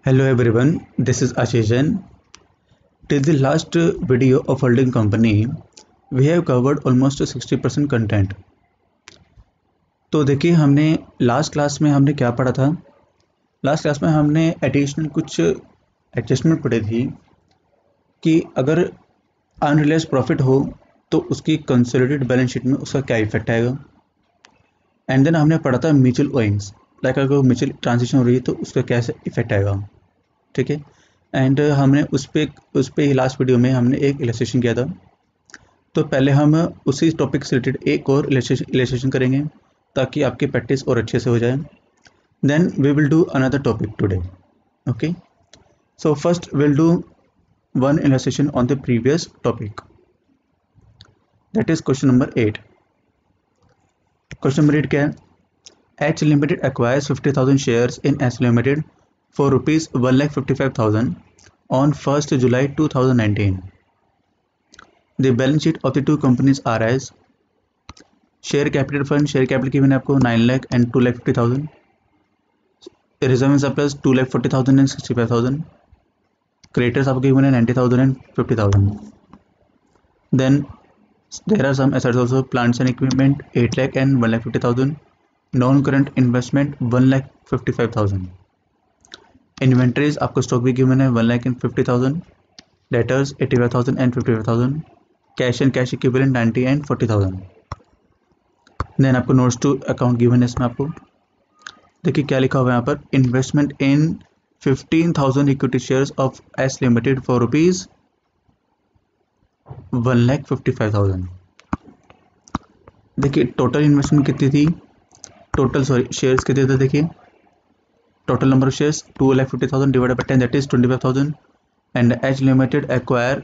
Hello everyone, this is Ashish Jain. Till the last video of holding company, we have covered almost 60% content. तो देखिए हमने last class में हमने क्या पढ़ा था। लास्ट क्लास में हमने एडिशनल कुछ एडजस्टमेंट पढ़ी थी कि अगर अनरियलाइज्ड प्रॉफिट हो तो उसकी कंसोलिडेटेड बैलेंस शीट में उसका क्या इफेक्ट आएगा। एंड देन हमने पढ़ा था म्यूचुअल ओइंग्स, लाइक अगर म्यूचुअल ट्रांजेक्शन हो रही है तो उसका क्या इफेक्ट आएगा। ठीक है। एंड हमने उस पे ही लास्ट वीडियो में हमने एक इलस्ट्रेशन किया था। तो पहले हम उसी टॉपिक से रिलेटेड एक और इलस्ट्रेशन करेंगे ताकि आपकी प्रैक्टिस और अच्छे से हो जाए। Then we will do another topic today. Okay, so first will do one illustration on the previous topic, that is question number 8। Question number 8 क्या है? H limited acquires 50,000 shares in H limited for rupees 1,55,000 on 1st July 2019. The balance sheet of the two companies are as share capital fund, share capital given आपको 9 lakh and 2,50,000, reserve and surplus 2,40,000 and 65,000, creditors आपको given है 90,000 and 50,000. Then there are some assets also, plants and equipment 8 lakh and 1,50,000, non-current investment 1,55,000. Inventories आपको stock भी given है 1,50,000, debtors 85,000 and 55,000, cash and cash equivalent 90 and 40,000। Then आपको notes to account given है। इसमें आपको देखिए क्या लिखा हुआ है यहाँ पर, investment in 15,000 equity shares of S limited for rupees 1,55,000। देखिए टोटल इन्वेस्टमेंट कितनी थी, शेयर्स कितने थे। देखिए total number of shares 2,50,000 divided by 10, that is 25,000, and H Limited acquire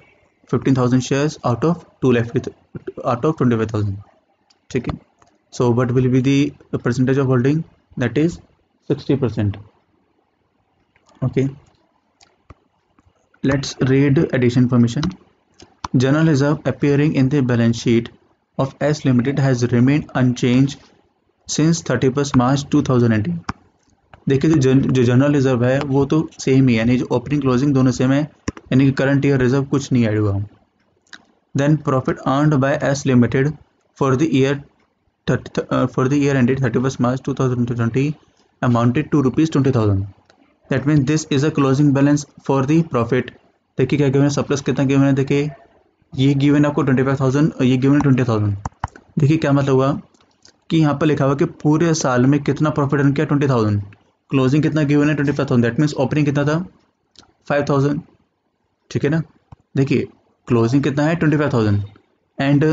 15,000 shares out of 25,000. ठीक है, so what will be the percentage of holding? That is 60%. Okay, let's read addition information. General reserve appearing in the balance sheet of S Limited has remained unchanged since 31st March 2018. देखिए जो general reserve है वो तो same ही है, यानी जो opening closing दोनों same है, यानी कि करंट ईयर रिजर्व कुछ नहीं ऐड हुआ। Then profit earned by S limited for the year ended 31st March 2020 amounted to ₹20,000. That means this is a closing balance for the profit. देखिए क्या given है, सरप्लस कितना गिवन है। देखिए ये गिवन है आपको 25,000 और ये गिवन है 20,000। देखिए क्या मतलब हुआ कि यहाँ पर लिखा हुआ कि पूरे साल में कितना प्रॉफिट अर्न किया, 20,000। क्लोजिंग कितना गिवन है, 25,000। दैट मीन्स ओपनिंग कितना था, 5,000। ठीक है ना। देखिए क्लोजिंग कितना है, 25,000, and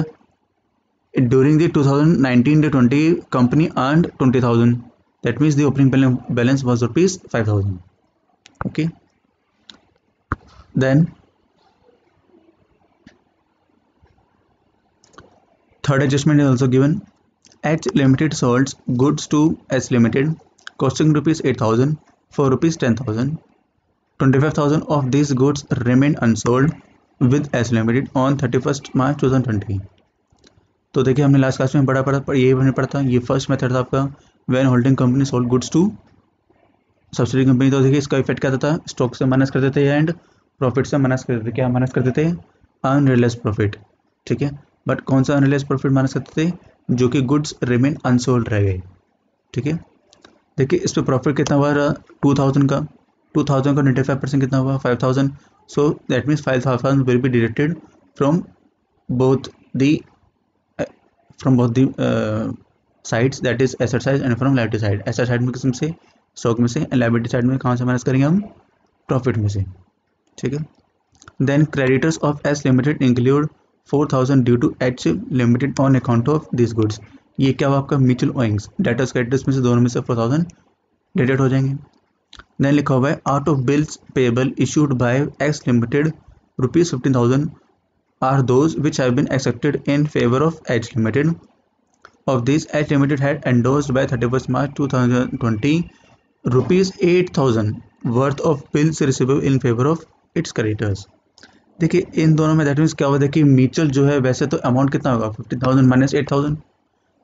during the 2019-20 company earned 20,000। That means the opening balance was ₹5,000. Okay, then third adjustment is also given. H Limited sold goods to S Limited costing ₹8,000 for ₹10,000. 25,000 of these goods remain unsold with S Limited on 31st March 2020. तो देखिए हमने last class में यही हमने पढ़ा था। ये first method था आपका, when holding company sold goods to subsidy company. तो देखिए इसका इफेक्ट क्या था, स्टॉक से माइनस कर देते एंड प्रॉफिट से माइनस कर देते। क्या माइनस कर देते, अनरियलाइज्ड प्रॉफिट। ठीक है, बट कौन सा अनरियलाइज्ड प्रॉफिट माइनस करते थे, जो कि गुड्स रिमेन अनसोल्ड रह गए। ठीक है, देखिए इस पर प्रॉफिट कितना हुआ, 2,000 का 95% कितना हुआ, 5,000। सो that means 5,000 will be deducted from both the sides, that is asset side and from liability side. Asset side में किस्म से, स्टॉक में से, एंड लायबिलिटी साइड में कहाँ से माइनस करेंगे हम, प्रॉफिट में से। ठीक है, then creditors of S limited include 4,000 due to H limited on account of this goods. ये क्या हुआ आपका, म्यूचुअल ओइंग्स, डेटर्स क्रेडिटर्स में से दोनों में से 4,000 डेटेड हो जाएंगे। देन लिखा हुआ है out of bills payable issued by X limited ₹15,000 are those which have been accepted in favour of H limited. Of this H limited had endorsed by 31st March 2020 ₹8,000 worth of bills receivable in favour of its creditors. देखिए इन दोनों में that means क्या हुआ, देखिए mutual जो है वैसे तो अमाउंट कितना होगा, 15,000 माइनस 8,000,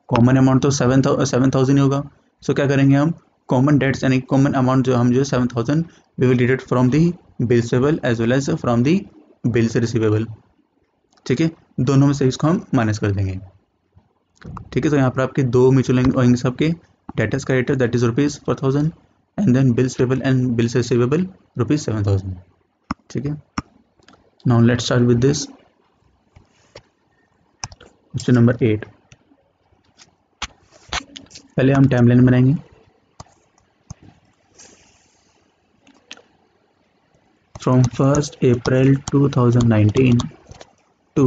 कॉमन अमाउंट तो 7,000 ही होगा। सो क्या करेंगे हम, कॉमन डेट्स यानी कॉमन अमाउंट जो हम जो 7000 we will deduct from the bills payable as well as from the bills receivable. ठीक है, दोनों में से इसको हम माइनस कर देंगे। ठीक है, तो यहाँ पर आपके दो म्यूचुअल होंगे सबके, debtors creditor that is ₹4000 and then bills payable and bills receivable ₹7000। ठीक है, now let's start with this question number 8। पहले हम टाइमलाइन बनाएंगे। From 1st April 2019 to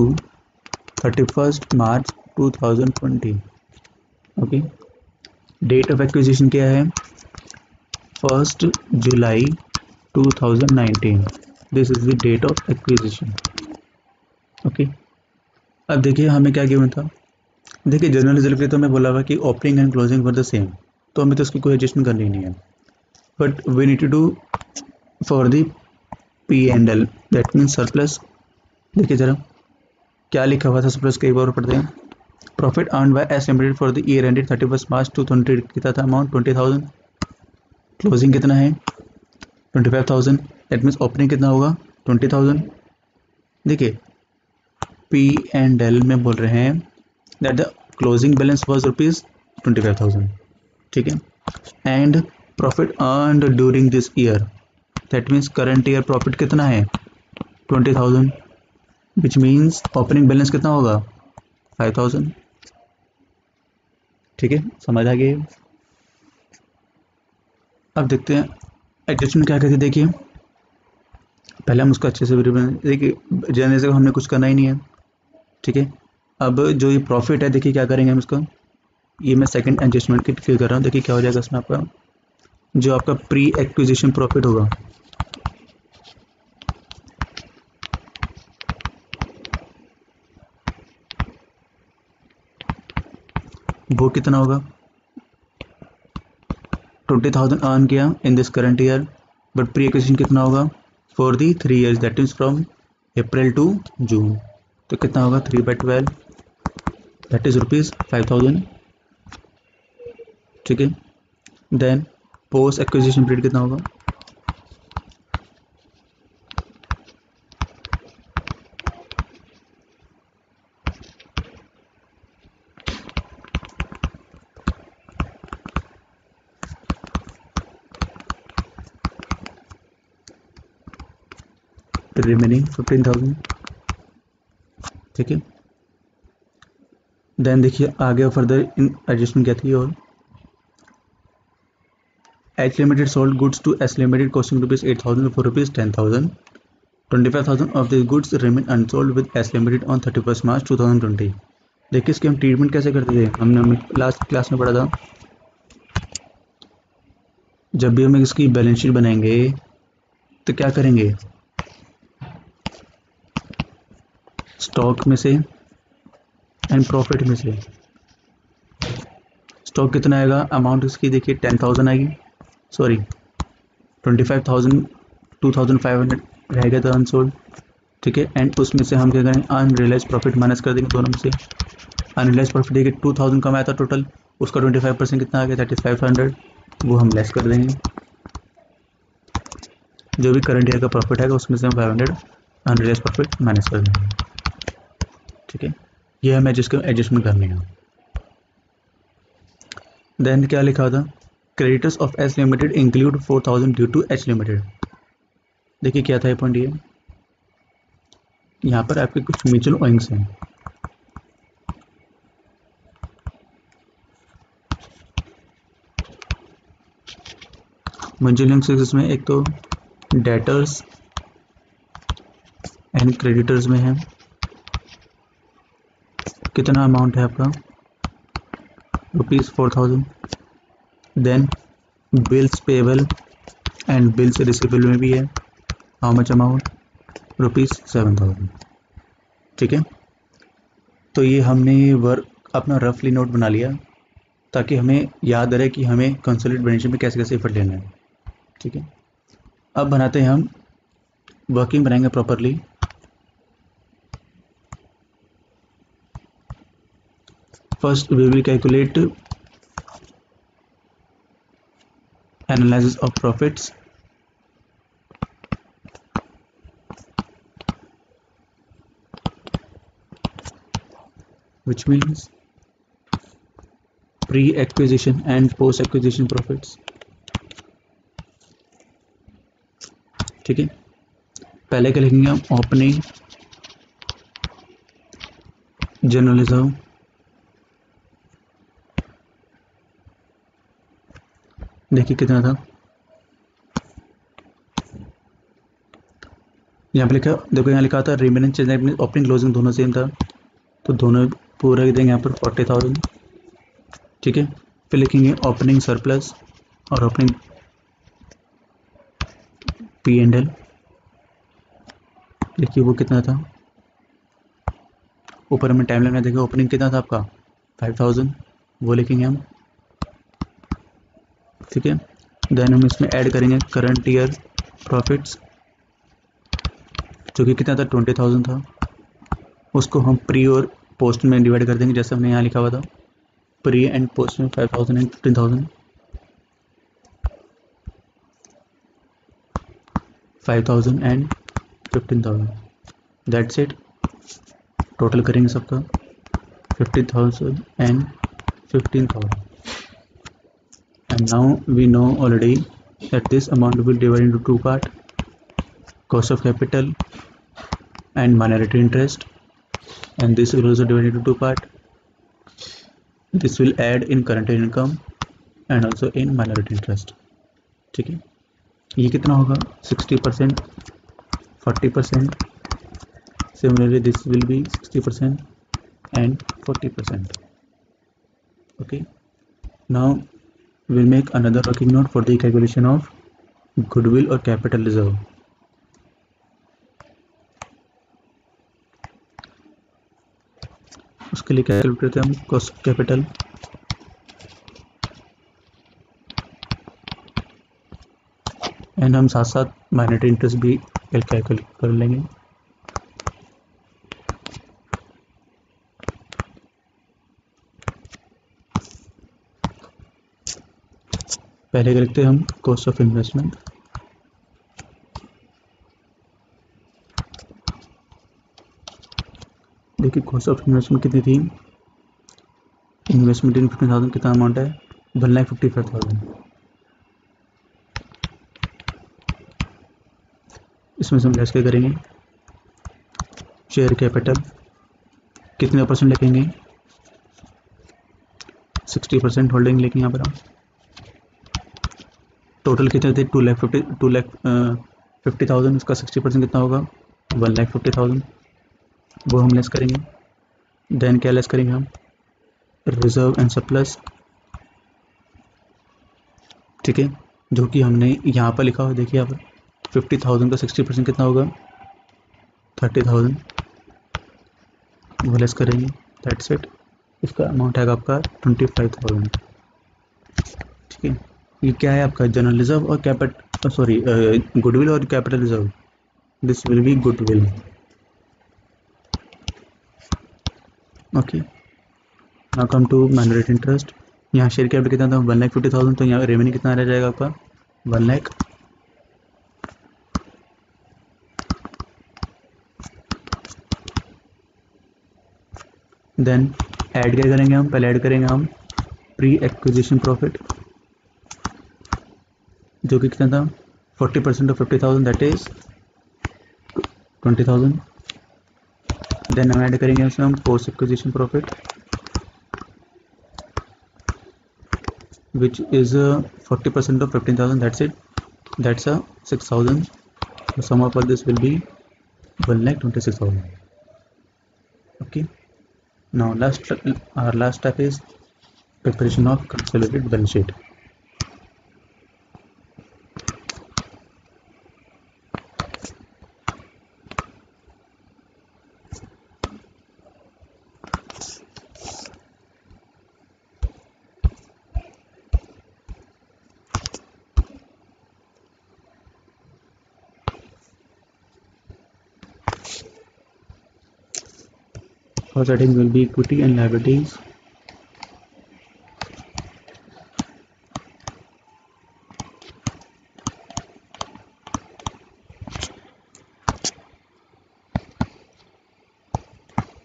31st March 2020। Okay, date of acquisition क्या है? 1st July 2019, this is the date of acquisition. Okay, अब देखिए हमें क्या गिवन था। देखिए जनरल रिजल्ट के लिए तो हमें बोला हुआ कि opening and closing for the same, तो हमें तो उसकी कोई एडजस्टमेंट करनी नहीं है, but we need to do for the P and L, that means surplus. देखिए जरा क्या लिखा हुआ था सरप्लस, कई बार पढ़ते हैं। Profit earn by S limited for the year ended 31 मार्च 2020 कितना था अमाउंट? 20,000। क्लोजिंग कितना है? 25,000। दैट मीन्स ओपनिंग कितना होगा? 20,000। देखिए पी एंड एल में बोल रहे हैं that the closing balance was ₹25,000। ठीक है, and profit earned during this year, that means current year profit कितना है? 20,000, विच मीन्स ओपनिंग बैलेंस कितना होगा? 5,000। ठीक है, समझ आ गई। अब देखते हैं एडजस्टमेंट क्या कहती है। देखिए पहले हम उसको अच्छे से देखिए जानने से हमने कुछ करना ही नहीं है। ठीक है, अब जो ये प्रॉफिट है देखिए क्या करेंगे हम इसको, ये मैं सेकंड एडजस्टमेंट की फिल कर रहा हूँ। देखिए क्या हो जाएगा इसमें आपका, जो आपका प्री एक्विजिशन प्रॉफिट होगा वो कितना होगा? 20,000 अर्न किया in this current year, but pre acquisition कितना होगा? For the 3 years, that means from April to June, तो कितना होगा? 3/12, दैट इज ₹5,000। ठीक है, देन पोस्ट एक्विजिशन पीरियड कितना होगा? रिमेनिंग 15,000। ठीक है, देन देखिए आगे फर्दर इन एडजस्टमेंट क्या थी। और H Limited sold goods to S Limited costing ₹8,000 for ₹10,000. 25,000 of these goods remain unsold with S Limited on 31st March 2020। देखिए इसकी हम ट्रीटमेंट कैसे करते थे, हमने लास्ट क्लास में पढ़ा था। जब भी हम इसकी बैलेंस शीट बनाएंगे तो क्या करेंगे, स्टॉक में से एंड प्रॉफिट में से। स्टॉक कितना आएगा? अमाउंट इसकी देखिए 10,000 आएगी, सॉरी 25,000, 2,500 रहेगा तो अनसोल्ड। ठीक है, एंड उसमें से हम क्या करेंगे, अनरियलाइज प्रॉफिट माइनस कर देंगे दोनों में से। अनरियलाइज प्रॉफिट देखिए 2,000 कमाया था टोटल, उसका 25% कितना आ गया? 3,500, वो हम लेस कर देंगे। जो भी करंट ईयर का प्रॉफिट है उसमें से हम 500 अनरियलाइज प्रॉफिट माइनस कर देंगे। ठीक है, ये हमें जिसको एडजस्टमेंट करनी है। देन क्या लिखा था, creditors of S limited include 4,000 due to H limited. देखिए क्या था ये पॉइंट, ये यहाँ पर आपके कुछ म्यूचुअल ओइंग्स हैं। म्यूचुअल ओइंग्स इसमें एक तो डेटर्स एंड क्रेडिटर्स में है। कितना अमाउंट है आपका? ₹4,000। Then bills payable and bills receivable में भी है, हाउ मच अमाउंट? ₹7,000। ठीक है, तो ये हमने वर्क अपना रफली नोट बना लिया ताकि हमें याद रहे कि हमें कंसोलिडेटेड बैलेंस शीट में कैसे कैसे एफर्ट लेना है। ठीक है, अब बनाते हैं हम वर्किंग बनाएंगे properly. First we will calculate analysis of profits, which means pre-acquisition and post-acquisition profits. ठीक है, पहले क्या लिखेंगे हम, ओपनिंग जनरल रिजर्व, देखिए कितना था, यहाँ पे लिखा, देखो यहाँ लिखा था रिमेनिंग चेंज में ओपनिंग क्लोजिंग दोनों सेम था, तो दोनों पूरा देंगे यहाँ पर 40,000। ठीक है, फिर लिखेंगे ओपनिंग सरप्लस और ओपनिंग P&L, देखिए वो कितना था, ऊपर में टाइमलाइन में देखिए ओपनिंग कितना था आपका 5,000, वो लिखेंगे हम। ठीक है, देन हम इसमें ऐड करेंगे करंट ईयर प्रॉफिट्स, जो कि कितना था 20,000 था, उसको हम प्री और पोस्ट में डिवाइड कर देंगे, जैसे हमने यहाँ लिखा हुआ था, प्री एंड पोस्ट में 5,000 and 15,000, 5,000 and 15,000, that's it. Total करेंगे सबका 50,000 and 15,000, and now we know already that this amount will be divided into two parts, cost of capital and minority interest, and this will also divided into two parts, this will add in current income and also in minority interest। ठीक है, ये कितना होगा 60%, 40%, similarly this will be 60% and 40%। okay, now we'll make another working note for the calculation of goodwill or capital reserve। उसके लिए calculate करते हैं हम कॉस्ट ऑफ कैपिटल, एंड हम साथ साथ माइनॉरिटी इंटरेस्ट भी कैलकुलेट कर लेंगे। पहले क्या लिखते हैं हम, कॉस्ट ऑफ इन्वेस्टमेंट, देखिए कॉस्ट ऑफ इन्वेस्टमेंट कितनी थी, इन्वेस्टमेंट इन 15,000 कितना अमाउंट है 1,55,000। इसमें से हम लेस क्या करेंगे, शेयर कैपिटल कितने परसेंट लिखेंगे, 60% होल्डिंग लेंगे यहाँ पर हम। टोटल कितने थे 2,50,000, उसका 60% कितना होगा 1,50,000, वो हम लेस करेंगे। देन क्या लेस करेंगे हम, रिजर्व एंड सरप्लस, ठीक है, जो कि हमने यहाँ पर लिखा हुआ, देखिए यहाँ पर 50,000 का 60% कितना होगा 30,000, वो लेस करेंगे, दैट्स इट। इसका अमाउंट है आपका 25,000। ठीक है, ये क्या है आपका जनरल रिजर्व और कैपिटल, सॉरी गुडविल और capital reserve, this will be goodwill. Okay, now come to minority interest, यहाँ शेयर कैपिटल कितना था 1,50,000, तो यहाँ रेवेन्यू कितना रह जाएगा आपका 1 लाख। देन ऐड क्या करेंगे हम, पहले ऐड करेंगे हम प्री एक्विजिशन प्रॉफिट, जो कि कितना था 40% ऑफ 50,000, दैट इज 20,000। देन हम ऐड करेंगे उसमें हम post acquisition profit, which is 40% of 15,000, that's it, that's a 6,000, the sum of all this will be 1,26,000। okay, now our last step is preparation of consolidated balance sheet। First heading will be equity and liabilities,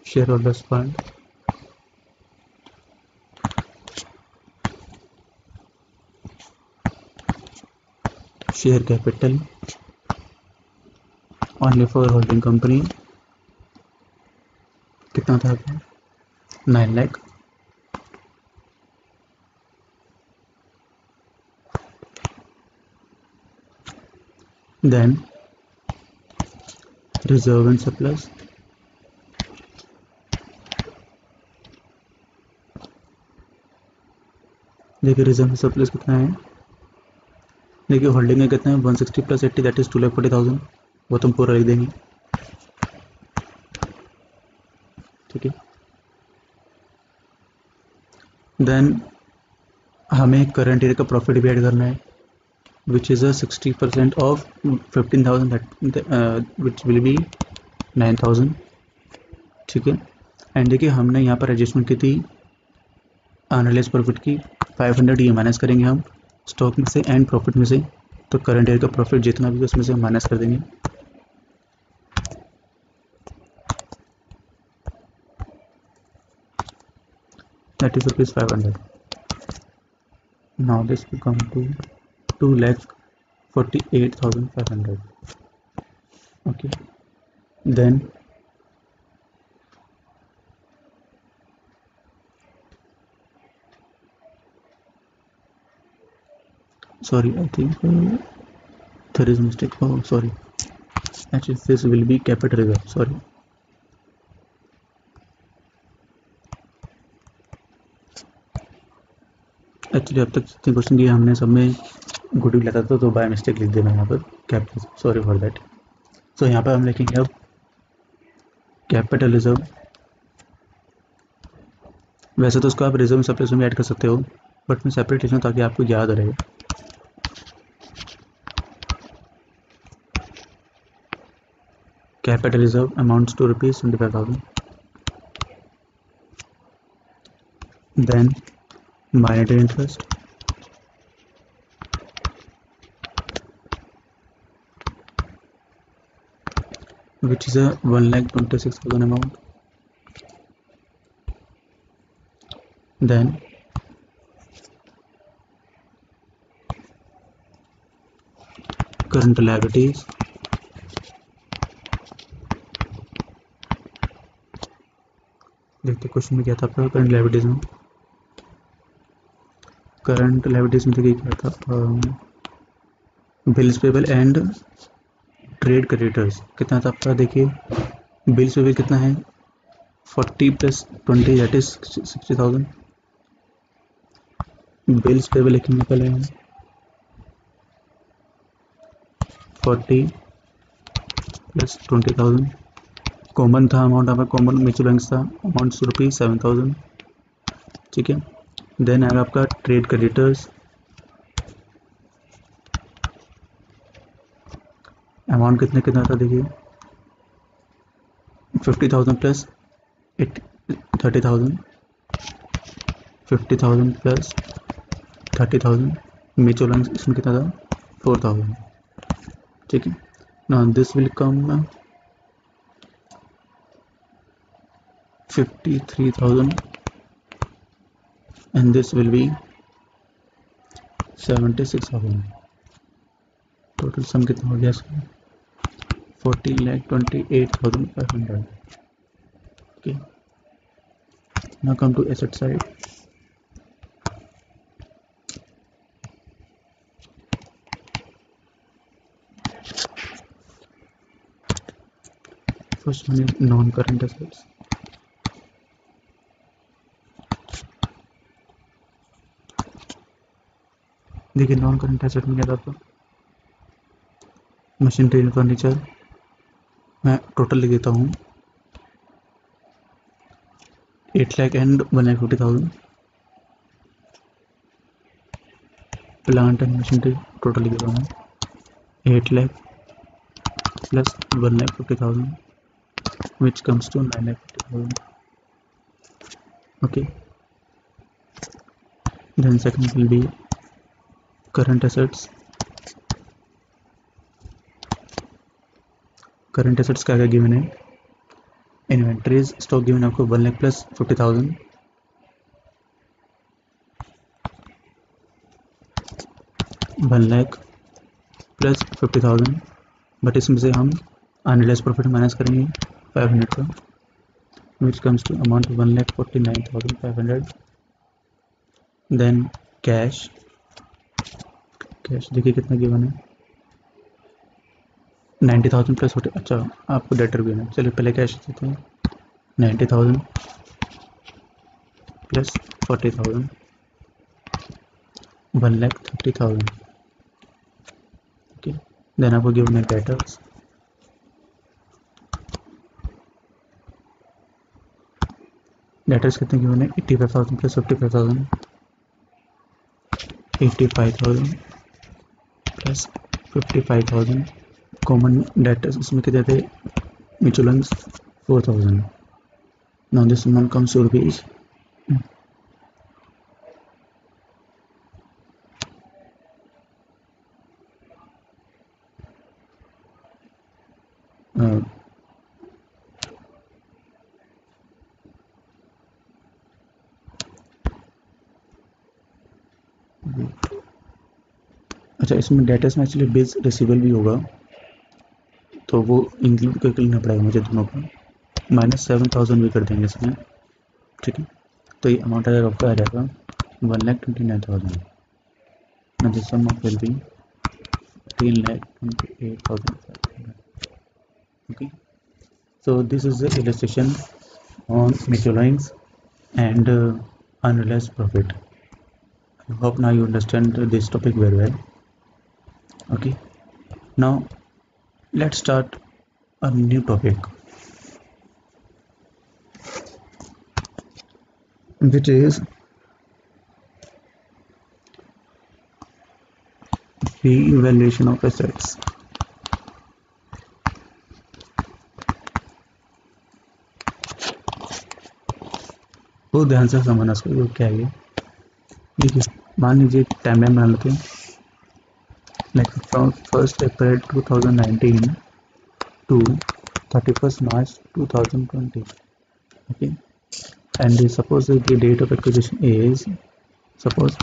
share holders fund, share capital only for holding company कितना था, 9 lakh. Then reserve and surplus, देखिए reserve and surplus कितना है, देखिए holding में कितना है 160 + 80 that is 2,40,000, वो तुम पूरा लिख देंगे, ठीक है। देन हमें करंट ईयर का प्रॉफिट भी ऐड करना है which is 60% of 15,000 which will be 9,000, ठीक है। एंड देखिए हमने यहाँ पर एडजस्टमेंट की थी अनरियलाइज प्रॉफिट की 500, ये माइनस करेंगे हम स्टॉक में से एंड प्रॉफिट में से, तो करंट ईयर का प्रॉफिट जितना भी उसमें से माइनस कर देंगे। That is ₹500। Now this will come to 2,48,500, okay। Then sorry, I think there is a mistake. Oh sorry, actually this will be capital reserve, sorry। Actually अब तक जितने क्वेश्चन किए हमने सब में गुडविल लेता था, तो बाय मिस्टेक लिख देना यहाँ पर कैपिटल, सॉरी फॉर दैट। सो यहाँ पर हम लिखेंगे अब कैपिटल रिजर्व, वैसे तो उसको आप रिजर्व सरप्लस में ऐड कर सकते हो, बट मैं सेपरेट लिखूँ ताकि आपको याद रहे। Capital reserve amounts to ₹75,000। Then minority interest, which is a 1,26,000 amount। Then current liabilities, देखते क्वेश्चन में क्या था आपका करंट लायबिलिटीज में। करंट लायबिलिटीज में देखिए क्या था, bills payable and trade creditors कितना था आपका, देखिए बिल्स पेबल कितना है 40 + 20 दैट इज 60,000। बिल्स पेबल लिखेंगे पहले हम 40 + 20,000। कॉमन था अमाउंट, हमारा कॉमन म्यूचुअल फंड्स था, अमाउंट ₹7,000, ठीक है। देन आएगा आपका ट्रेड क्रेडिटर्स, अमाउंट कितना था देखिए 50,000 + 30,000, 50,000 + 30,000। म्यूचुअल फंड्स इसमें कितना था 4,000, ठीक है। Now this will come 53,000 and this will be 76,000। Total sum कितना हो गया इसका 14,28,500, okay। Now come to asset side। First one is non-current assets। देखिए नॉन करंट एसेट में क्या था आपका मशीनरी एंड फर्नीचर, मैं टोटल लिख देता हूँ 8 lakh and 1,50,000। Plant and machinery total लिख देता हूँ 8 lakh + 1,50,000 which comes to 9,50,000, okay। Then second will be current assets। Current assets क्या क्या गिवन है इन्वेंट्रीज स्टॉक गिवन आपको 1 lakh plus 50,000, 1 lakh plus 50,000, but इसमें से हम अनरियलाइज प्रॉफिट माइनस करेंगे 500 का, which comes to amount 1,49,500। Then cash देखिए कितना गिवन है 90,000 प्लस 40, अच्छा आपको डेटर गिवन है, चलिए पहले कैश देते हैं 90,000 प्लस 40,000, 1,30,000। ओके, देन आपको गिवन है डेटर्स, कितने गिवन है 85,000 प्लस 55,000, 85,000 प्लस 55,000। कॉमन डेटर्स इसमें कितने थे, mutual 4,000। Now this amount comes to rupees अच्छा, इसमें डेटर्स में एक्चुअली बिल्स रिसीवेबल भी होगा, तो वो इंक्लूड करके लेना पड़ेगा मुझे दोनों को, -7,000 भी कर देंगे इसमें, ठीक है। तो ये अमाउंट अगर आपका आ जाएगा 1,29,000, now the sum of will be 15,28,500. Okay, so this is the illustration on mutual lines and unrealized profit. I hope now you understand this topic very well. Okay, now let's start a new topic, which is revaluation of assets. तो ध्यान से समझना इसको क्या है। देखिए मान लीजिए टाइमलाइन बना लेते हैं, like from 1 April 2019 to 31 March 2020. Okay, and suppose the date of acquisition is suppose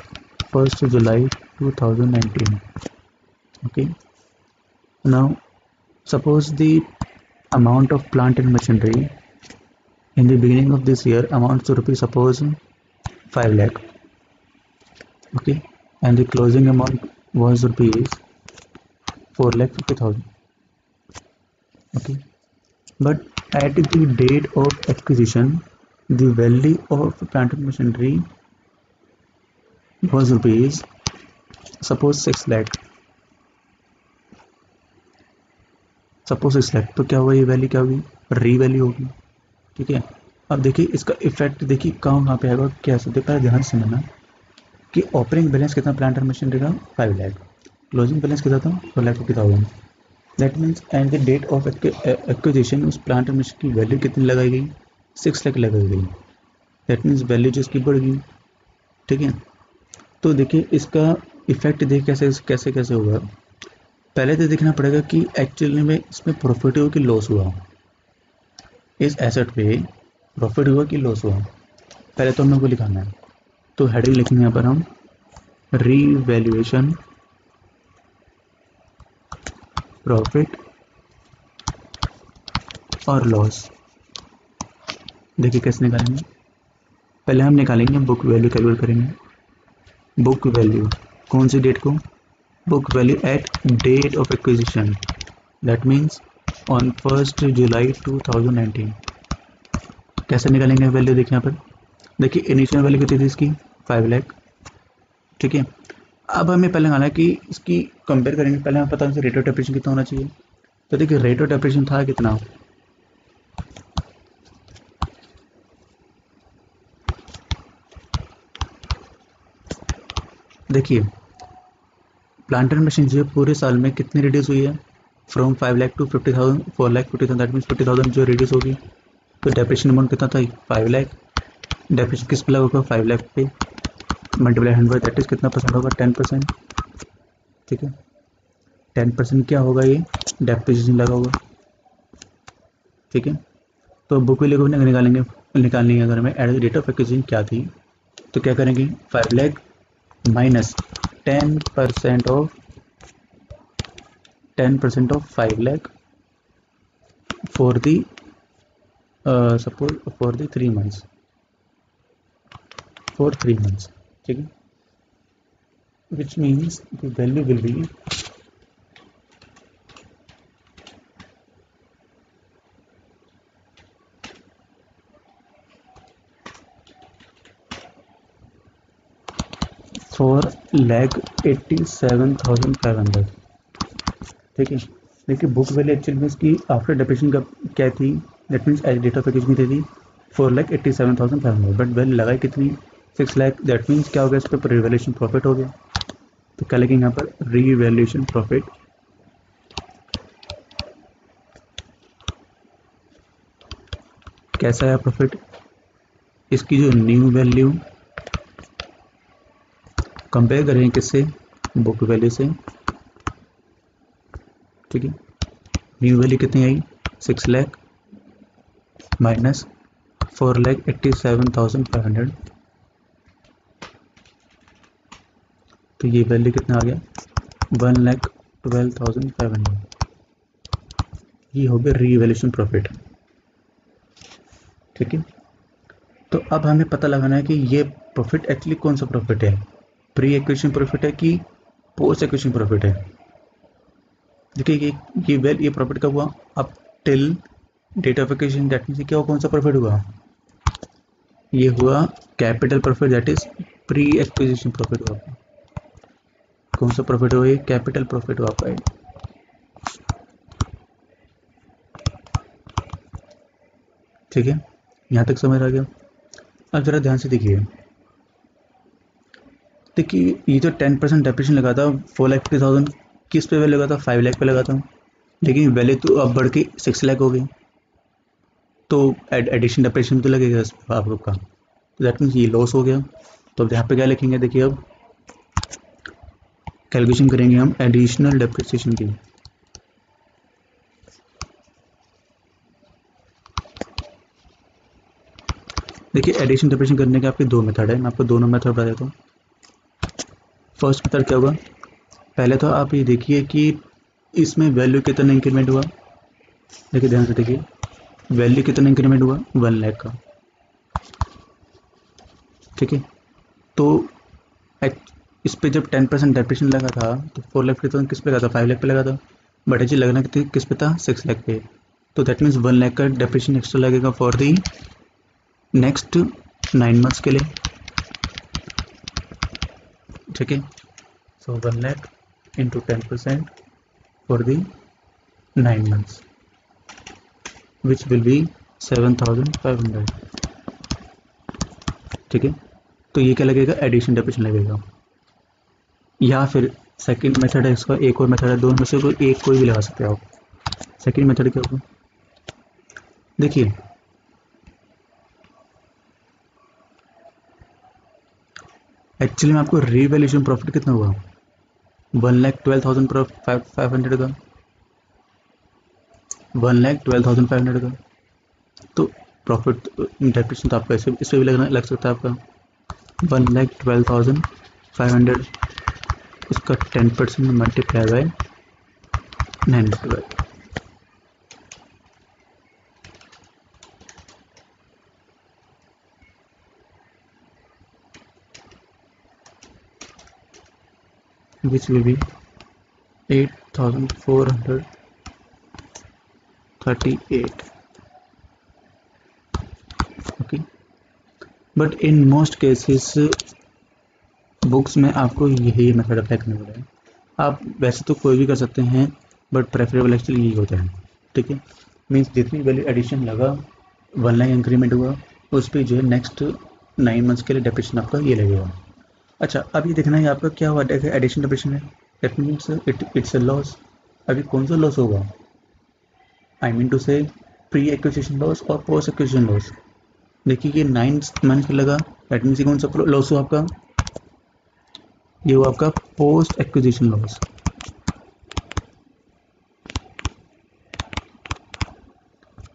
1st July 2019. Okay, now suppose the amount of plant and machinery in the beginning of this year amounts to rupees suppose 5 lakh. Okay, and the closing amount was rupees 4,50,000. Okay, but at the date of acquisition the value of plant and machinery was rupees suppose 6 lakh. Suppose 6 lakh, तो क्या हुआ, ये value क्या होगी, री value होगी, ठीक है। अब देखिए इसका इफेक्ट देखिए कहाँ पे आएगा, क्या सकते पहले ध्यान से समझना कि ओपनिंग बैलेंस कितना प्लांट और मशीनरी का 5 लाख, क्लोजिंग बैलेंस कितना था 4,50,000। That means and the date of acquisition उस प्लांट और मशीन की वैल्यू कितनी लगाई गई, 6 लाख लगाई गई। दैट मीन्स वैल्यू जो इसकी बढ़ गई, ठीक है। तो देखिए इसका इफेक्ट देखिए कैसे कैसे होगा। पहले तो देखना पड़ेगा कि एक्चुअली में इसमें प्रॉफिट हुआ कि लॉस हुआ, इस एसेट पे प्रॉफिट हुआ कि लॉस हुआ, पहले तो हम लोग को लिखाना है। तो हेडिंग लिखेंगे यहाँ पर हम रीवैल्यूएशन प्रॉफिट और लॉस। देखिए कैसे निकालेंगे, पहले हम निकालेंगे बुक वैल्यू कैलकुलेट करेंगे। बुक वैल्यू कौन सी डेट को, book value at date of acquisition, that means on 1 July 2019। कैसे निकालेंगे वैल्यू, देखिए यहाँ पर देखिए इनिशियल वैल्यू कितनी थी इसकी 5 लाख, ठीक है। अब हमें पहले आना है कि इसकी कंपेयर करेंगे, पहले हमें पता है रेट ऑफ डेप्रिसिएशन कितना होना चाहिए। तो देखिए रेट ऑफ डेप्रिसिएशन था कितना, देखिए प्लांट एंड मशीन जो पूरे साल में कितनी रिड्यूस हुई है, from 5 lakh to 50,000, 4,50,000, that means 50,000 जो रिड्यूस होगी। तो डेप्रिसिएशन अमाउंट कितना था 5 लाख, डेप्रिसिएशन किस पे लगा होगा 5 लाख पे, मल्टीप्लाई 100 दैट इज कितना परसेंट होगा 10%, ठीक है। 10% क्या होगा, ये डेप्रिसिएशन लगा होगा, ठीक है। तो बुक वैल्यू को भी निकालनी है। अगर हमें डेट ऑफ एक्विजिशन क्या थी तो क्या करेंगे, 5 lakh minus 10% of 5 lakh for the suppose for the 3 months, for 3 months, ठीक है, which means the value will be 4,87,500, ठीक है। देखिए बुक वैल्यू एक्चुअल में इसकी आफ्टर डिप्रेशन का क्या थी, that means as date of acquisition कितनी थी 4,87,500, बट वैल्यू लगाई कितनी 6 लाख, दैट मीन्स क्या हो गया, इस पर रिवैल्यूएशन प्रॉफिट हो गया। तो क्या लिखेंगे यहाँ पर, रीवैल्यूएशन प्रॉफिट। कैसा है प्रॉफिट, इसकी जो न्यू वैल्यू कंपेयर करें किससे, बुक वैल्यू से, ठीक है। न्यू वैल्यू कितनी आई 6 लाख माइनस 4,87,500, तो ये वैल्यू कितना आ गया 1,12,500, ये हो गया रीवैल्यूएशन प्रॉफिट, ठीक है। तो अब हमें पता लगाना है कि ये प्रॉफिट एक्चुअली कौन सा प्रॉफिट है, प्री एक्विजिशन प्रॉफिट है कि पोस्ट एक्विजिशन प्रॉफिट है। देखिए ये प्रॉफिट कब हुआ, अब till date of acquisition, that means क्या हुआ, कौन सा प्रॉफिट हुआ, ये हुआ capital profit, that is pre acquisition profit हुआ। कौन सा प्रॉफिट हुआ, ये कैपिटल प्रॉफिट हुआ आपका, ठीक है। यहाँ तक समझ आ गया। अब जरा ध्यान से देखिए ये जो 10% डेप्रिसिएशन लगा था 4,50,000 किस पे वैल्यू लगा था, 5 लाख पे लगा था, लेकिन वैल्यू तो अब बढ़ के 6 लाख हो गई, तो एडिशन डेप्रिसिएशन तो लगेगा आप लोग का, तो दैट मीन्स ये लॉस हो गया। तो अब यहाँ पे क्या लिखेंगे, देखिए अब कैलकुलेशन करेंगे हम एडिशनल डेप्रिसिएशन की। देखिए एडिशन डेप्रिसिएशन करने के आपके दो मेथड है, मैं आपको दोनों मेथड बता देता हूँ। फर्स्ट मेथड क्या होगा, पहले तो आप ये देखिए कि इसमें वैल्यू कितना इंक्रीमेंट हुआ, देखिए ध्यान से देखिए वैल्यू कितना इंक्रीमेंट हुआ 1 लाख का, ठीक है। तो इस पे जब 10% डेप्रिसिएशन लगा था तो 4 लाख पे किस पे लगा था, 5 लाख पे लगा था, बट एक्चुअली लगना किस पे था 6 लाख पे, तो दैट मीन्स 1 लाख का डेप्रिसिएशन एक्स्ट्रा लगेगा फॉर दी नेक्स्ट 9 मंथ्स के लिए, ठीक है। सो 1 lakh into 10% for the 9 months which will be 7,500, ठीक है। तो ये क्या लगेगा, एडिशन डेप्रिसिएशन लगेगा। या फिर सेकंड मेथड है इसका, एक और मेथड है, दोनों में से कोई एक कोई भी लगा सकते हो आप। सेकंड मेथड क्या होगा, देखिए एक्चुअली में आपको रीवैल्यूएशन प्रॉफिट कितना हुआ 1,12,500 का, 1,12,500 का, तो प्रॉफिट डेप्रिसिएशन तो आपका इस पे भी लग सकता है आपका 1,12,500, उसका 10% multiply by 9, which will be 8,438, okay, but in most cases books में आपको यही मेथड अप्लाई करना पड़ेगा। आप वैसे तो कोई भी कर सकते हैं बट प्रेफरेबल एक्चुअली यही होता है, ठीक है। मीन्स जितनी वैल्यू एडिशन लगा 1 लाख इंक्रीमेंट हुआ उस पर जो है नेक्स्ट 9 मंथ्स के लिए डेप्रिसिएशन आपका ये लगेगा। अच्छा अब ये देखना है आपका क्या हुआ, एडिशन डेप्रिसिएशन है, that means it's a loss. अभी कौन सा लॉस होगा, आई मीन टू से प्री एक्विजिशन लॉस और पोस्ट एक्विजिशन लॉस। देखिए ये 9 मंथ लगा, दैट मीन्स कौन सा लॉस हुआ आपका, ये हुआ आपका पोस्ट एक्विजिशन लॉस।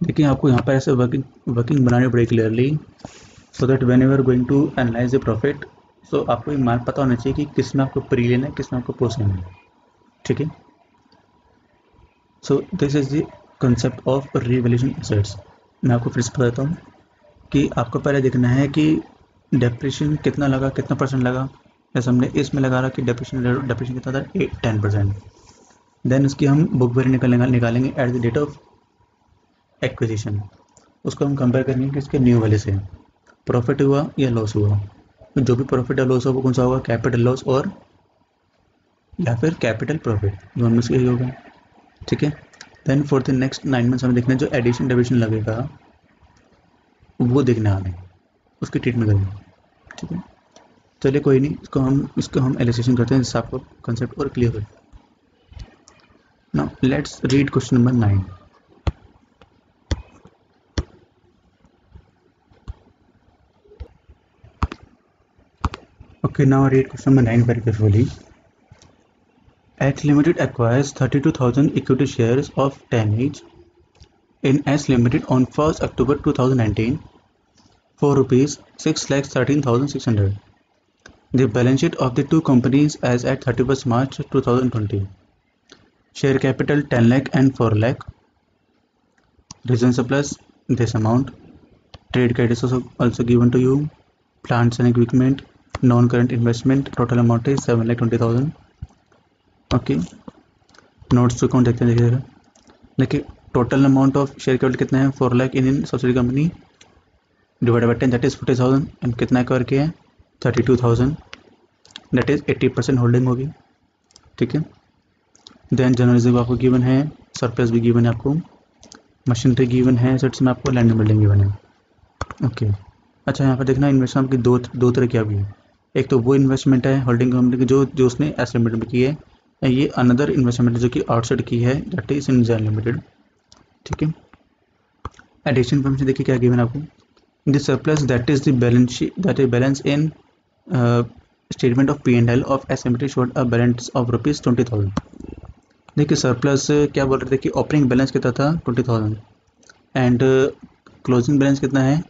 देखिए आपको यहाँ पर ऐसे वर्किंग बनानी पड़ेगी clearly, so that when you are going to analyse the profit, so आपको ये मान पता होना चाहिए कि किस में आपको प्री लेना है, किस में आपको पोस्ट लेना है, ठीक है। So this is the concept of revaluation assets. मैं आपको फिर से बता देता हूँ कि आपको पहले देखना है कि डेप्रिसिएशन कितना लगा, कितना परसेंट लगा। जैसे हमने इसमें लगा रहा कि डेप्रिसिएशन कितना था, 10%। देन उसकी हम बुक वैल्यू निकालेंगे at the date of acquisition. उसको हम कंपेयर करेंगे कि इसके न्यू वैल्यू से प्रॉफिट हुआ या लॉस हुआ। तो जो भी प्रॉफिट या लॉस होगा वो कौन सा होगा, कैपिटल लॉस और या फिर कैपिटल प्रॉफिट, जो हम इसके होगा, ठीक है। Then for the next 9 months हमें देखना है जो एडिशन डेबिशन लगेगा वो देखना है हमें, उसकी ट्रीटमेंट करेंगे, ठीक है। चलिए कोई नहीं, इसको हम एलिसिएशन करते हैं जिससे आपको कंसेप्ट और क्लियर हो। Now let's read question number 9। Okay, now read question number 9 very carefully. H Limited acquires 32,000 equity shares of 10 each in S Limited on 1st October 2019 for rupees 6,13,600. The balance sheet of the two companies as at 31st March 2020. Share capital 10 lakh and 4 lakh. Return surplus this amount. Trade credit is also given to you. Plants and equipment, non-current investment, total amount is 7,20,000. Okay, notes to account देखते हैं, देखिए देखिए total amount of share capital कितना है, 4 lakh in subsidy company divide by 10 that is 40,000 and कितना cover किया है 32,000, that is 80% holding होगी, ठीक है। देन जनरल रिजर्व आपको गिवन है, सरप्लस भी गिवन है आपको, मशीनरी गिवन है, एसेट्स में आपको लैंड बिल्डिंग गिवन है, ओके। अच्छा यहाँ पर देखना इन्वेस्टमेंट आपकी दो तरह की आ गई है। एक तो वो इन्वेस्टमेंट है होल्डिंग कंपनी की जो उसने एस लिमिटेड में की है, ये अनदर इन्वेस्टमेंट जो कि आउटसाइड की है that is in Jain limited, ठीक है। एडिशन फंक्शन देखिए क्या गिवन आपको, the surplus that is the balance sheet that is balance in statement of P&L of S limited showed a balance of ₹20,000। देखिए सरप्लस क्या बोल रहे थे कि ओपनिंग बैलेंस कितना था 20,000 एंड क्लोजिंग बैलेंस कितना है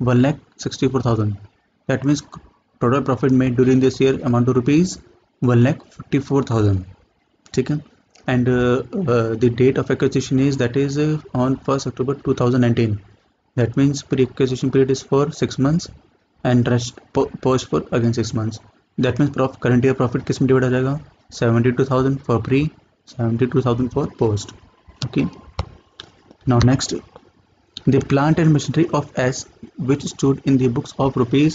1,64,000, that means total profit made during this year amount to ₹1,44,000, ठीक है। And the date of acquisition is that is on 1st October 2019. That means pre-acquisition period is for 6 months and rest post for again 6 months. That means current year profit किस में divide हो जाएगा 72,000 for pre, 72,000 for post, okay. Now next, the plant and machinery of S which stood in the books of rupees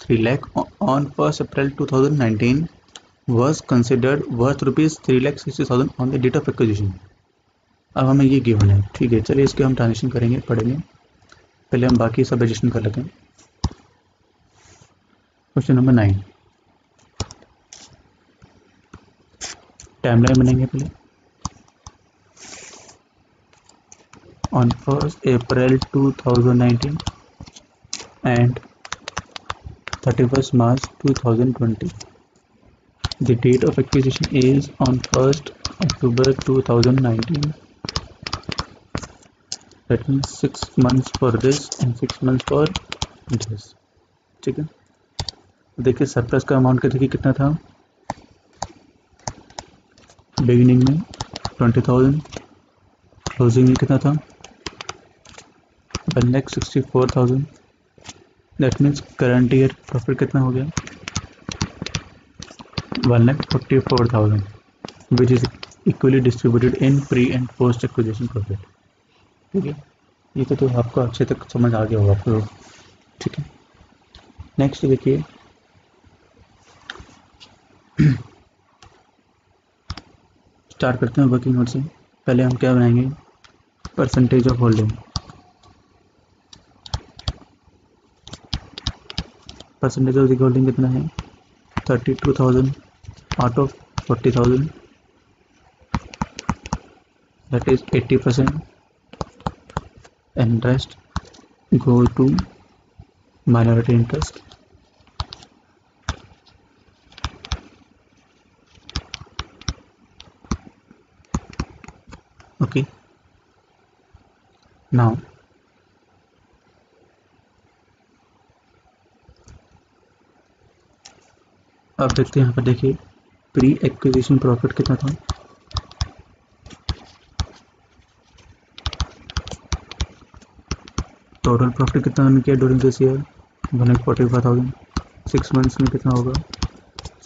3 lakh on 1st April 2019 was considered worth ₹3,60,000 on the date of acquisition. अब हमें ये given है, ठीक है। चलिए इसके हम transaction करेंगे, पढ़ेंगे, पहले हम बाकी सब रजिस्ट्रेशन कर लेते हैं। क्वेश्चन नंबर 9 टाइमलाइन बनेंगे पहले। On 1st April 2019 and 31st March 2020. The date of acquisition is on 1st October 2019. That means 6 months for this and 6 months for this, ठीक है। देखिए सरप्लस का अमाउंट देखिए कितना था बिगिनिंग में 20,000, क्लोजिंग में कितना था 1,64,000, that means current year profit कितना हो गया 1,44,000 which is equally distributed in pre and post acquisition profit, ठीक है। ये तो आपको अच्छे तक समझ आ गया होगा आपको, ठीक है। नेक्स्ट देखिए स्टार्ट करते हैं वर्किंग नोट से। पहले हम क्या बनाएंगे percentage of holding. Percentage of holding कितना है 32,000 out of 40,000, that is 80% and rest go to minority interest, okay. Now अब देखते हैं यहाँ पर, देखिए प्री एक्विजिशन प्रॉफिट कितना था, टोटल प्रॉफिट कितना अर्न किया ड्यूरिंग दिस ईयर 145,000, 6 मंथ्स में कितना होगा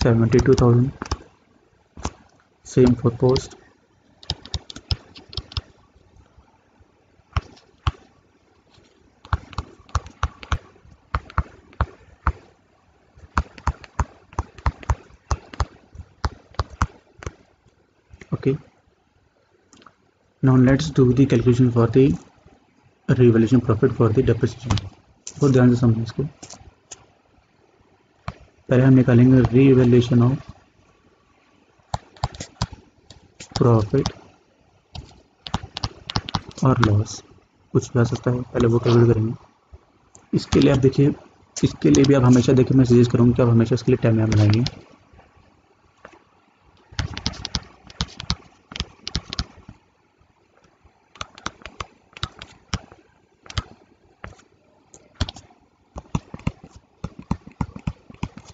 72,000, same for post, okay. Now let's do the calculation for the revaluation profit for the depreciation. बहुत ध्यान से समझें इसको। पहले हम निकालेंगे रीवैल्यूएशन ऑफ प्रॉफिट और लॉस, कुछ भी आ सकता है, पहले वो कैलकुलेट करेंगे। इसके लिए आप देखिए, इसके लिए भी आप हमेशा देखिए, मैं सजेस्ट करूँगा कि आप हमेशा इसके लिए टाइम बनाइए।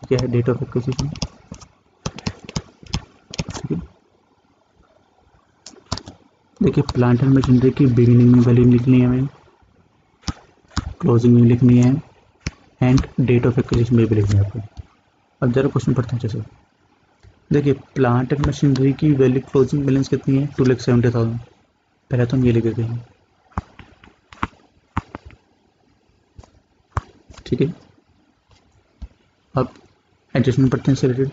क्या है डेट ऑफ एक्विजिशन, ठीक है। देखिए प्लांट एंड मशीनरी की बिगिनिंग में वैल्यू लिखनी है, हमें क्लोजिंग में लिखनी है, एंड डेट ऑफ एक्विजिशन में भी लिखनी है आपको। अब जरा क्वेश्चन पढ़ते हैं जैसे, देखिए प्लांट एंड मशीनरी की वैल्यू क्लोजिंग बैलेंस कितनी है 2,70,000, पहले तो हम ये लिख देते हैं, ठीक है। अब एडजस्टमेंट पढ़ते हैं इससे रिलेटेड,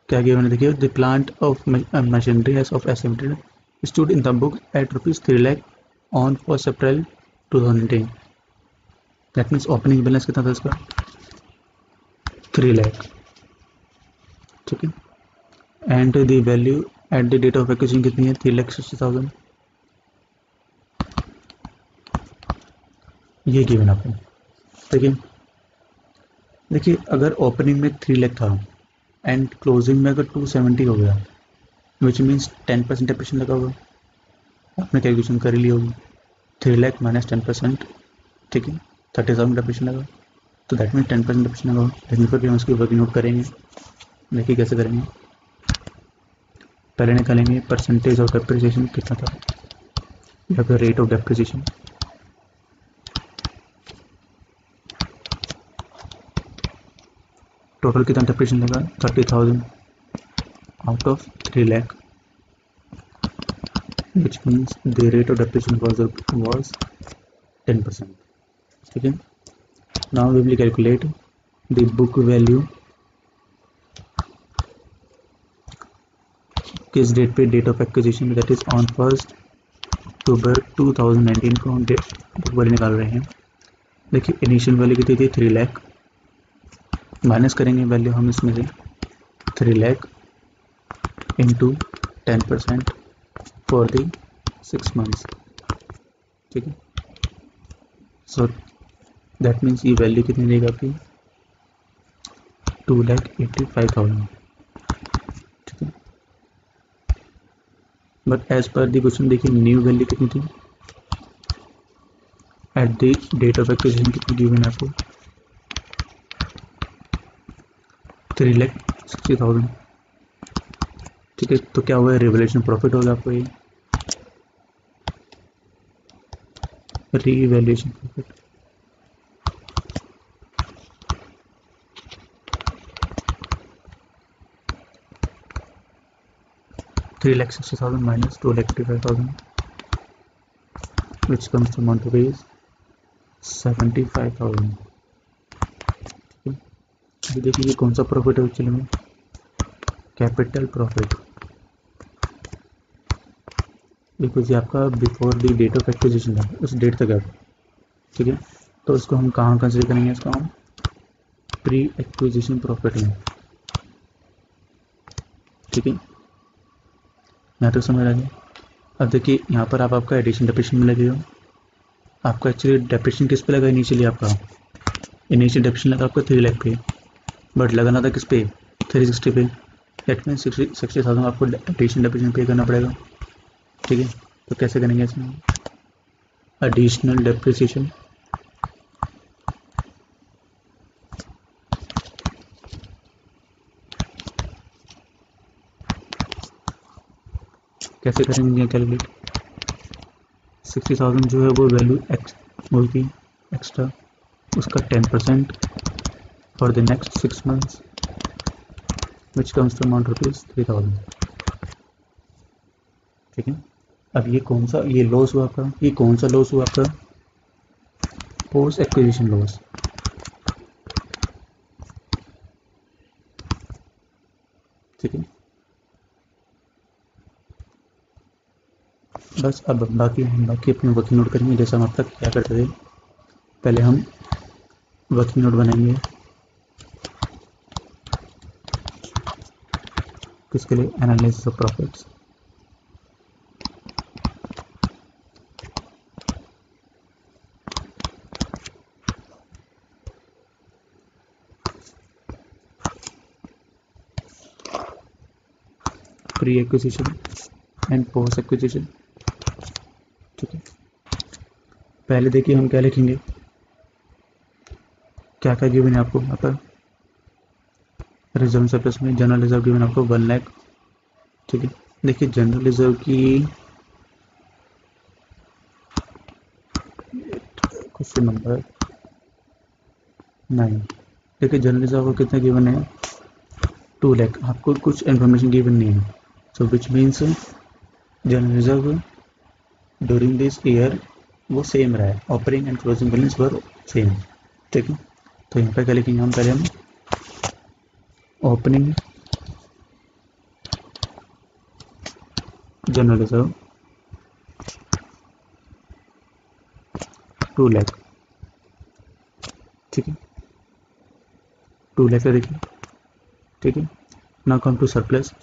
क्या किया मैंने, देखिए the plant of machinery as of estimated stood in the book at ₹3 lakh on 1 April 2010, that means opening balance कितना था इसका 3 लाख, ठीक है। And the value at the date of acquisition कितनी है 3,60,000, ये गिवन आपको। देखिए अगर ओपनिंग में 3 लाख था एंड क्लोजिंग में अगर 270 हो गया, विच मीन्स 10% डेप्रिसिएशन लगा होगा, आपने कैलकुलेशन कर ही ली होगी, 3 लाख माइनस 10%, ठीक है, 30,000 डेप्रिसिएशन लगा, तो दैट मीन्स 10% डेप्रिसिएशन लगा। लेकिन फिर भी हम उसकी वर्किंग नोट करेंगे, देखिए कैसे करेंगे। पहले निकालेंगे परसेंटेज ऑफ डेप्रिसिएशन कितना था, या फिर रेट ऑफ डेप्रिसिएशन, टोटल कितना डेप्रिसिएशन लगा 30,000 out of 3 lakh, which means the rate of depreciation was 10%, ठीक है। Now we will calculate the book value, किस डेट पे, date of acquisition, that is on 1 October 2019 को हम बुक वैल्यू निकाल रहे हैं। देखिए इनिशियल वैल्यू कितनी थी 3 लाख, माइनस करेंगे वैल्यू हम इसमें से 3 lakh into 10% for the 6 months, ठीक है। सो दैट मीन्स ये वैल्यू कितनी देगी आपकी 2,85,000, ठीक है। But as per the question देखिए न्यू वैल्यू कितनी थी at the date of acquisition, कितनी गिवन है आपको 3,60,000, ठीक है। तो क्या हुआ है, रिवैल्यूएशन प्रॉफिट होगा आपको, ये revaluation profit, $3,60,000 minus 2,85,000, which comes to amount to is 75,000। देखिए ये कौन सा प्रॉफिट है एक्चुअली में, कैपिटल प्रॉफिट, बिकॉज ये आपका before the date of acquisition है, उस डेट तक है, ठीक है। तो इसको हम कहाँ कंसिडर करेंगे, इसको हम प्री एक्विजिशन प्रॉफिट में, ठीक है। यहाँ तक समझ आ गया। अब देखिए यहाँ पर आप आपका एडिशन डेप्रिसिएशन में लगे हो, आपका एक्चुअली डेप्रिसिएशन किस पे लगा, इनिशियली आपका इनिशियल डेप्रिसिएशन लगा आपका 3 लाख पे, बट लगाना था किस पे 360 पे, दैट मीन 60,000 आपको एडिशन डेप्रिसिएशन पे करना पड़ेगा, ठीक है। तो कैसे करेंगे इसमें, एडिशनल डेप्रिसिएशन, कैसे करेंगे कैलकुलेट? 60,000 जो है वो वैल्यू एक्स होगी एक्स्ट्रा, उसका 10% for the next 6 months which comes to amount ₹3,000। ठीक है, अब ये कौन सा ये लॉस हुआ आपका, ये कौन सा लॉस हुआ आपका? Post acquisition loss. ठीक है, बस अब बाकी अपने वर्किंग नोट करेंगे जैसा हम अब तक क्या करते थे। पहले हम वर्किंग नोट बनाएंगे किसके लिए? Analysis of profits. Pre acquisition and post acquisition. ठीक है, पहले देखिए हम क्या लिखेंगे, क्या क्या गिवन है आपको यहाँ पर। रिजर्व सरप्लस में जनरल रिजर्व गिवन आपको 1 लाख। ठीक है, देखिए जनरल रिजर्व की क्वेश्चन नंबर 9। देखिए जनरल रिजर्व को कितना गिवन है? 2 लाख। आपको कुछ इन्फॉर्मेशन गिवन नहीं है, so which means general reserve during this year वो सेम रहा है, opening and closing balance were same. ठीक है, तो यहाँ पर क्या लिखेंगे हम? पहले हम ओपनिंग जनरल रिजर्व 2 लाख। ठीक है, 2 लाख देखिए। ठीक है, now come to surplus.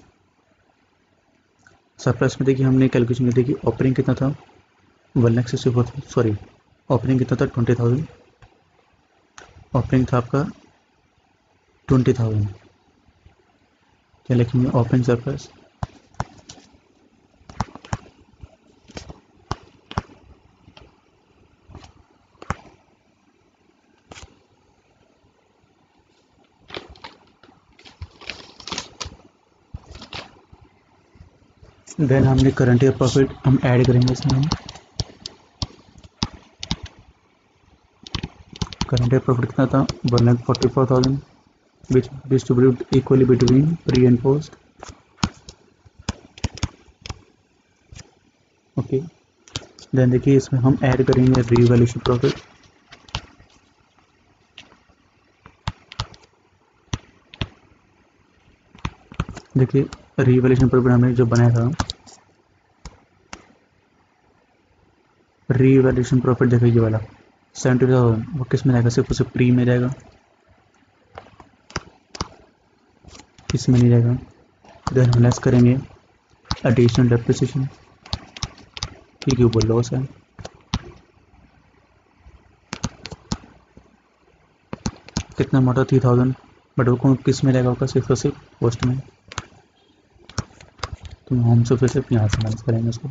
Surplus में देखिए हमने कैलकुलेशन में देखिए ओपनिंग कितना था? 1,64,000, सॉरी ओपनिंग कितना था? 20,000। ओपनिंग था आपका 20,000। क्या लिखेंगे? ओपनिंग सरप्लस देन हमने करंट ईयर प्रॉफिट हम ऐड करेंगे इसमें। हम करंट ईयर प्रॉफिट कितना था? 1,44,000 which distribute equally between pre and post. Okay, then देखिए इसमें हम ऐड करेंगे रीवैल्यूएशन प्रॉफिट। देखिए रीवैल्यूएशन प्रॉफिट हमने जो बनाया था, रीवैल्यूएशन प्रॉफिट देखिए ये वाला 70,000 वो किस में जाएगा? सिर्फ उसे प्री में जाएगा, इसमें नहीं जाएगा। देन हम लेस करेंगे एडिशनल डेप्रिसिएशन, क्योंकि वो लॉस है। कितना अमाउंट था? 3,000, बट वो किस में जाएगा? होगा सिर्फ और सिर्फ पोस्ट में। तो हम फिर से यहाँ से माइनस करेंगे उसको,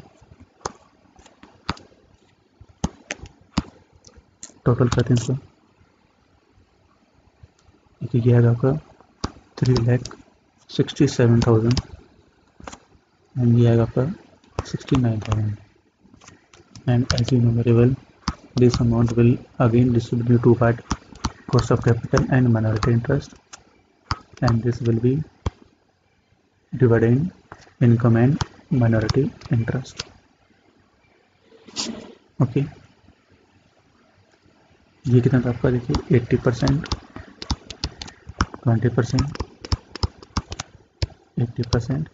टोटल करते हैं इसको। ये आएगा आपका 3,67,000 एंड ये आएगा आपका 69,000 and as you numerable this amount will again distribute to part, cost of capital and minority interest, and this will be divided in income and minority interest. Okay, ये कितना था आपका? देखिए 80%, 20%, 80%,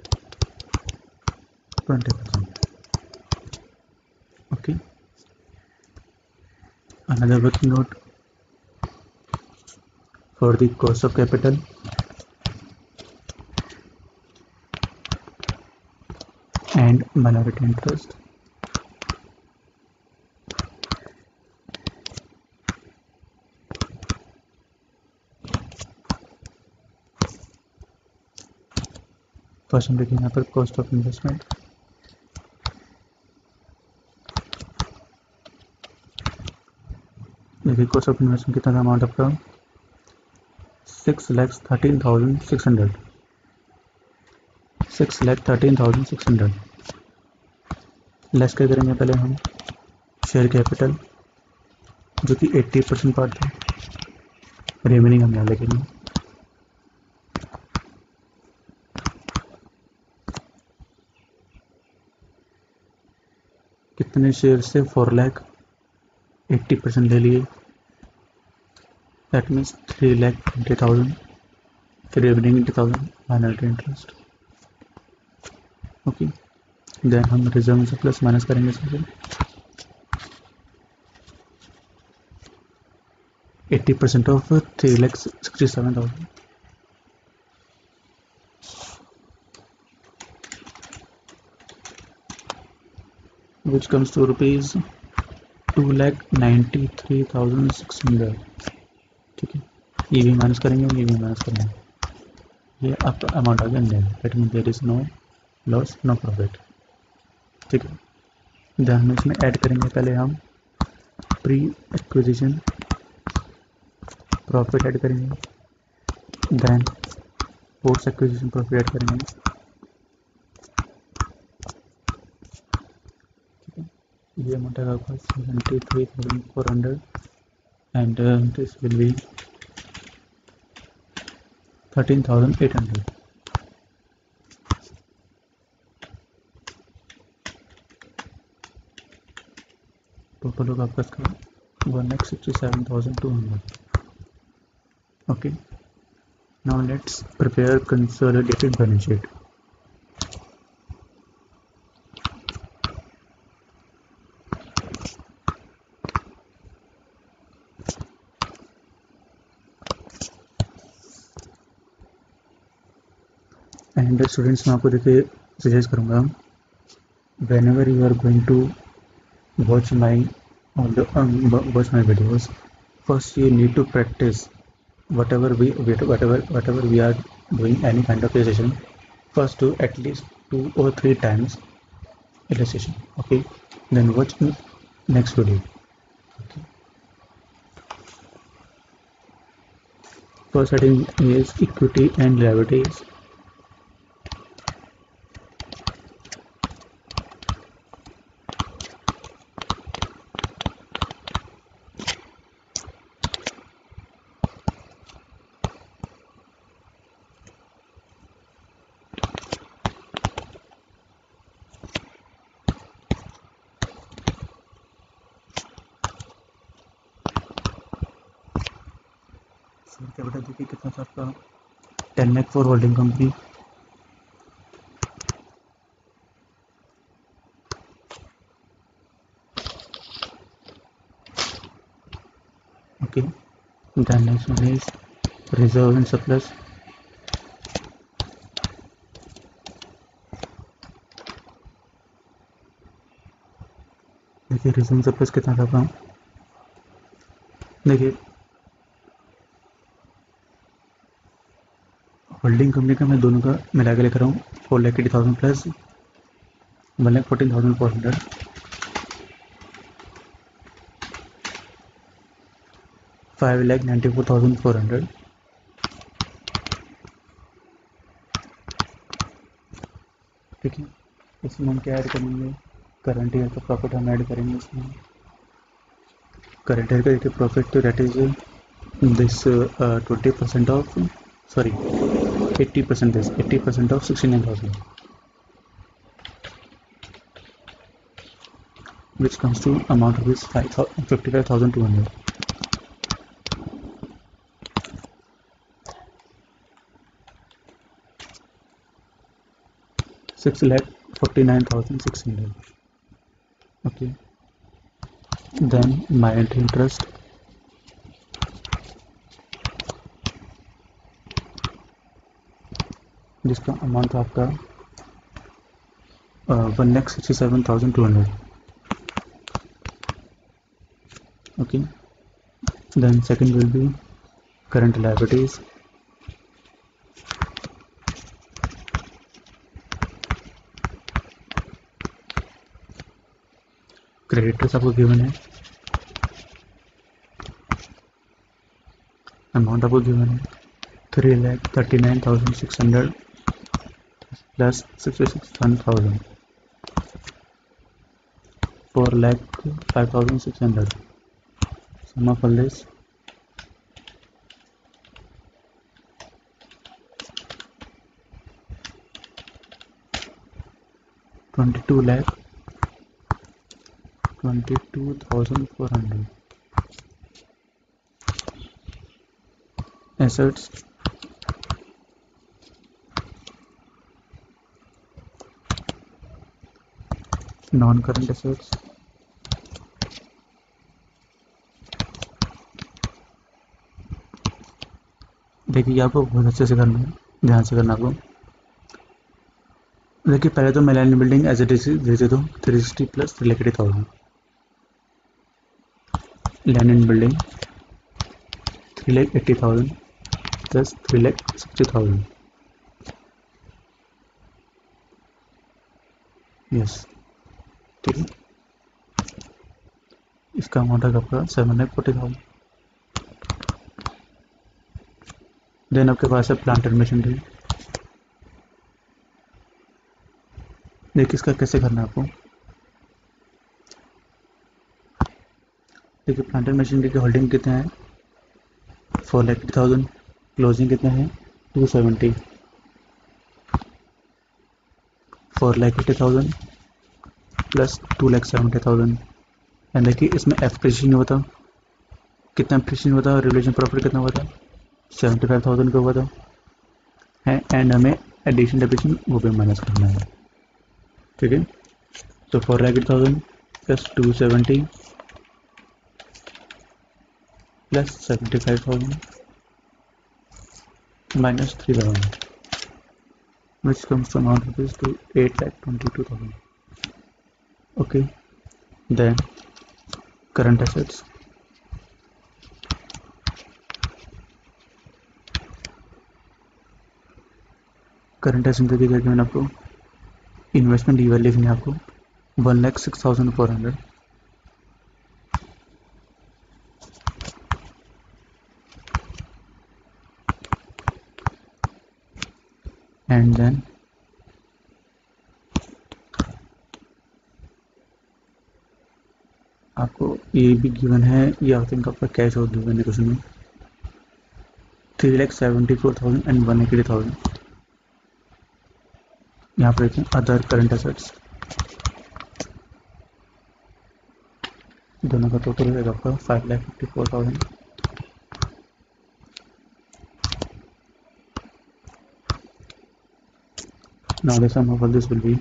20%। Okay, another working note for the cost of capital and minority interest. First हम देखेंगे यहाँ पर cost of investment. देखिए कॉस्ट ऑफ इन्वेस्टमेंट कितना था अमाउंट आपका 6,13,600 6,13,600 लेस क्या करेंगे पहले हम शेयर कैपिटल जो कि 80% पार्ट था, रिमेनिंग हम यहाँ लिखेंगे। कितने शेयर से 4,00,000 80% ले लिए, दैट मीन्स 3,20,000, फिर remaining 80,000 minority interest. Okay, then हम रिजर्व से प्लस माइनस करेंगे इसमें 80% of 3,67,000, which comes to rupees 2,93,600। ठीक है, ये भी माइनस करेंगे, ये भी माइनस करेंगे, ये आपका अमाउंट आ गया nil, that mean there is no loss no profit. ठीक है, देन हम इसमें ऐड करेंगे पहले हम प्री एक्विजिशन प्रॉफिट ऐड करेंगे, then post acquisition profit add करेंगे। ये अमाउंट आएगा आपका 73,400 and this will be 13,800। Total होगा आपका इसका 1,67,200। Okay, now let's prepare consolidated balance sheet. And students मैं आपको देखिए सजेस्ट करूँगा whenever you are going to watch my videos, first you need to practice whatever we are doing any kind of illustration. First do at least 2 or 3 times illustration, okay, then watch next video. Okay. First heading is equity and liabilities. Capital देखिए कितना था आपका 10 lakh for holding company, okay, then next one is reserve and surplus, देखिए reserve surplus कितना था आपका, देखिए holding company का मैं दोनों का मिला के लेकर हूँ 4,80,000 प्लस 1,14,400, 5,94,400, ठीक है। इसमें हम क्या ऐड करेंगे, करंट ईयर का प्रॉफिट हम ऐड करेंगे इसमें। करंट ईयर का देखिए प्रॉफिट तो that is this 20% of sorry 80% this 80% of 69,000 which comes to amount of this 55,200। 6,49,600, okay, then minority interest, जिसका अमाउंट आपका 1,67,200, okay, then second will be current liabilities, creditors आपको given है amount आपको given है 3,39,600 plus 66,000 4,05,600 sum of all this 22,22,400 assets non-current assets देखिए आपको बहुत अच्छे से करना है, ध्यान से करना आपको। देखिए पहले तो मैं land building as it is दे देता हूँ 360 plus 3,80,000 land and building 3,80,000 plus 3,60,000 yes ठीक है। इसका अमाउंट है आपका 7,40,000। देन आपके पास है प्लांट एंड मशीनरी। देखिए इसका कैसे करना है आपको। देखिए प्लांट एंड मशीनरी की होल्डिंग कितने हैं 4,80,000 क्लोजिंग कितने हैं 270 4,80,000 प्लस 2,70,000 एंड देखिए इसमें एप्रिशिएशन हुआ था कितना एप्रिशिएशन हुआ था रिवोल्यूशन प्रॉफिट कितना हुआ था 75,000 का हुआ था है एंड हमें एडिशन डेप्रिशिएशन वो भी माइनस करना है ठीक है। तो 4,80,000 plus 270 plus 75,000 minus 3,000 which comes to amount rupees to 8,22,000 okay। then current assets देखिए क्या मैंने आपको इन्वेस्टमेंट ईयर लिखनी है आपको 1,06,400 and then आपको ये भी गिवन है ये आई थिंक आपका कैश और गिवन है क्वेश्चन में 3,74,000 एंड 1,80,000 यहाँ पर देखें अदर करंट एसेट्स दोनों का टोटल रहेगा आपका 5,54,000 now the sum of all this will be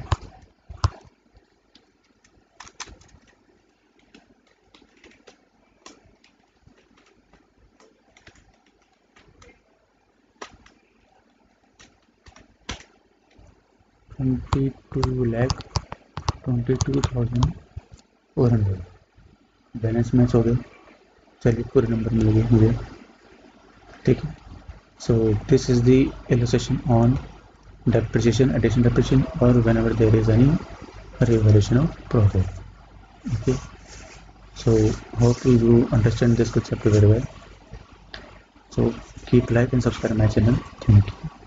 22,22,400 balance match हो गए। चलिए पूरे नंबर मिल गए मुझे ठीक है। So this is the illustration on depreciation, addition depreciation, or whenever there is any revaluation of profit. Okay, so hope you understand this concept very well. So keep like and subscribe my channel. Thank you.